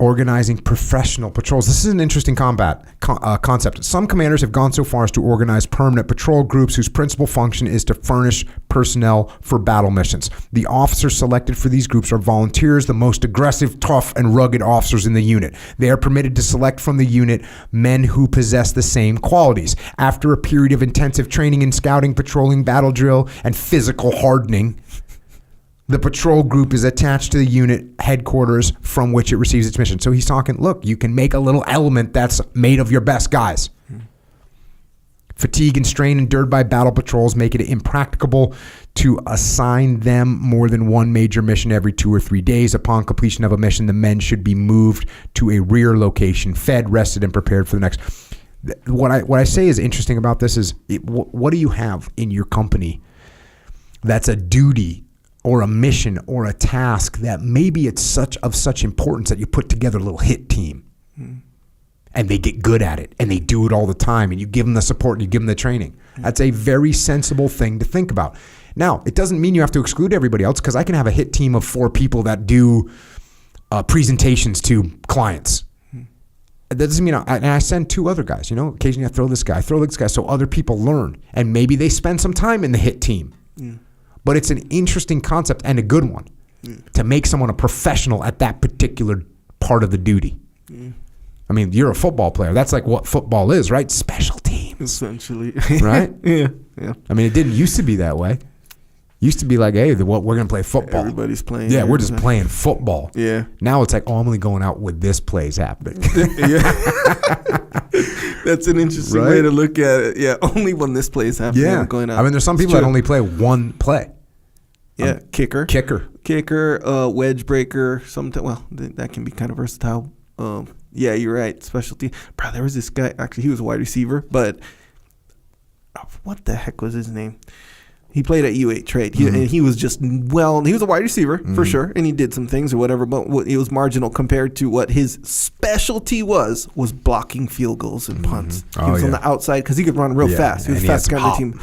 Organizing professional patrols. This is an interesting concept. Some commanders have gone so far as to organize permanent patrol groups whose principal function is to furnish personnel for battle missions. The officers selected for these groups are volunteers, the most aggressive, tough, and rugged officers in the unit. They are permitted to select from the unit men who possess the same qualities. After a period of intensive training in scouting, patrolling, battle drill, and physical hardening, the patrol group is attached to the unit headquarters from which it receives its mission. So he's talking, look, you can make a little element that's made of your best guys. Fatigue and strain endured by battle patrols make it impracticable to assign them more than one major mission every 2 or 3 days. Upon completion of a mission, the men should be moved to a rear location, fed, rested, and prepared for the next. What I say is interesting about this is, what do you have in your company that's a duty or a mission or a task that maybe it's of such importance that you put together a little hit team and they get good at it and they do it all the time and you give them the support and you give them the training. That's a very sensible thing to think about. Now, it doesn't mean you have to exclude everybody else, because I can have a hit team of 4 people that do presentations to clients. That doesn't mean I send 2 other guys. Occasionally I throw this guy so other people learn and maybe they spend some time in the hit team. But it's an interesting concept and a good one to make someone a professional at that particular part of the duty. I mean, you're a football player. That's like what football is, right? Special teams. Essentially. Right? Yeah. I mean, it didn't used to be that way. Used to be like, hey, we're going to play football. Everybody's playing. Yeah, we're just playing football. Yeah. Now it's like, I'm only going out when this play's happening. That's an interesting way to look at it. Yeah, only when this play is happening. Yeah. I'm going out. I mean, there's some people that only play one play. Yeah, kicker, wedge breaker. Well, that can be kind of versatile. Yeah, you're right. Specialty. Bro, there was this guy. Actually, he was a wide receiver, but what the heck was his name? He played at U8 Trade. And he was just, he was a wide receiver for sure, and he did some things or whatever, but it was marginal compared to what his specialty was blocking field goals and punts. He was on the outside because he could run real fast. He was the fastest guy on the team.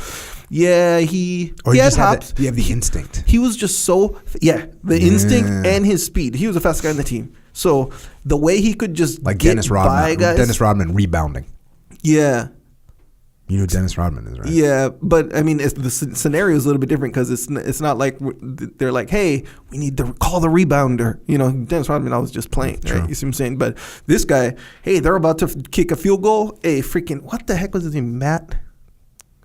Yeah, he had hops. You have the instinct. He was just instinct and his speed. He was the fastest guy on the team. So the way he could just like get Dennis Rodman, by guys. Dennis Rodman rebounding. Yeah. You know who Dennis Rodman is, right? Yeah, but I mean, the scenario is a little bit different because it's not like they're like, hey, we need to call the rebounder. Dennis Rodman, I was just playing, right? You see what I'm saying? But this guy, hey, they're about to kick a field goal. Hey, freaking, what the heck was his name? Matt?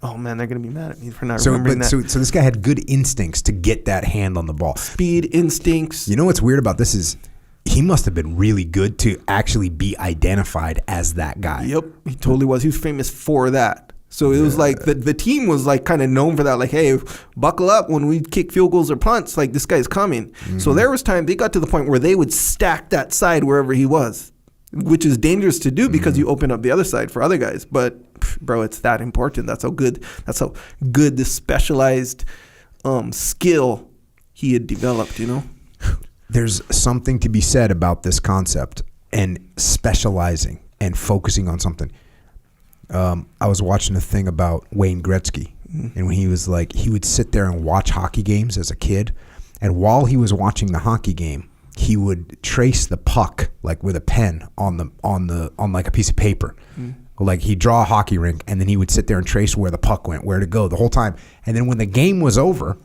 Oh, man, they're going to be mad at me for not remembering that. So this guy had good instincts to get that hand on the ball. Speed, instincts. You know what's weird about this is he must have been really good to actually be identified as that guy. Yep, he totally was. He was famous for that. So it was like the team was like kind of known for that. Like, hey, buckle up when we kick field goals or punts. Like, this guy's coming. So there was time they got to the point where they would stack that side wherever he was, which is dangerous to do because you open up the other side for other guys. But bro, it's that important. That's how good this specialized skill he had developed. There's something to be said about this concept and specializing and focusing on something. I was watching a thing about Wayne Gretzky, and when he was like, he would sit there and watch hockey games as a kid, and while he was watching the hockey game, he would trace the puck like with a pen on like a piece of paper. Like he'd draw a hockey rink, and then he would sit there and trace where the puck went, where to go the whole time. And then when the game was over,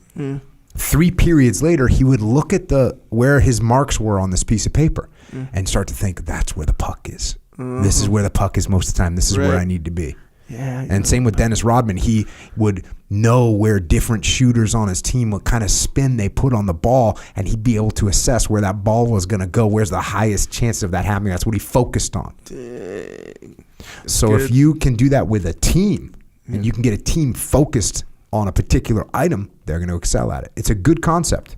3 periods later, he would look at where his marks were on this piece of paper and start to think, that's where the puck is. This is where the puck is most of the time. This is where I need to be. Yeah. And same with Dennis Rodman. He would know where different shooters on his team, what kind of spin they put on the ball, and he'd be able to assess where that ball was going to go. Where's the highest chance of that happening? That's what he focused on. Dang. So if you can do that with a team, and you can get a team focused on a particular item, they're going to excel at it. It's a good concept.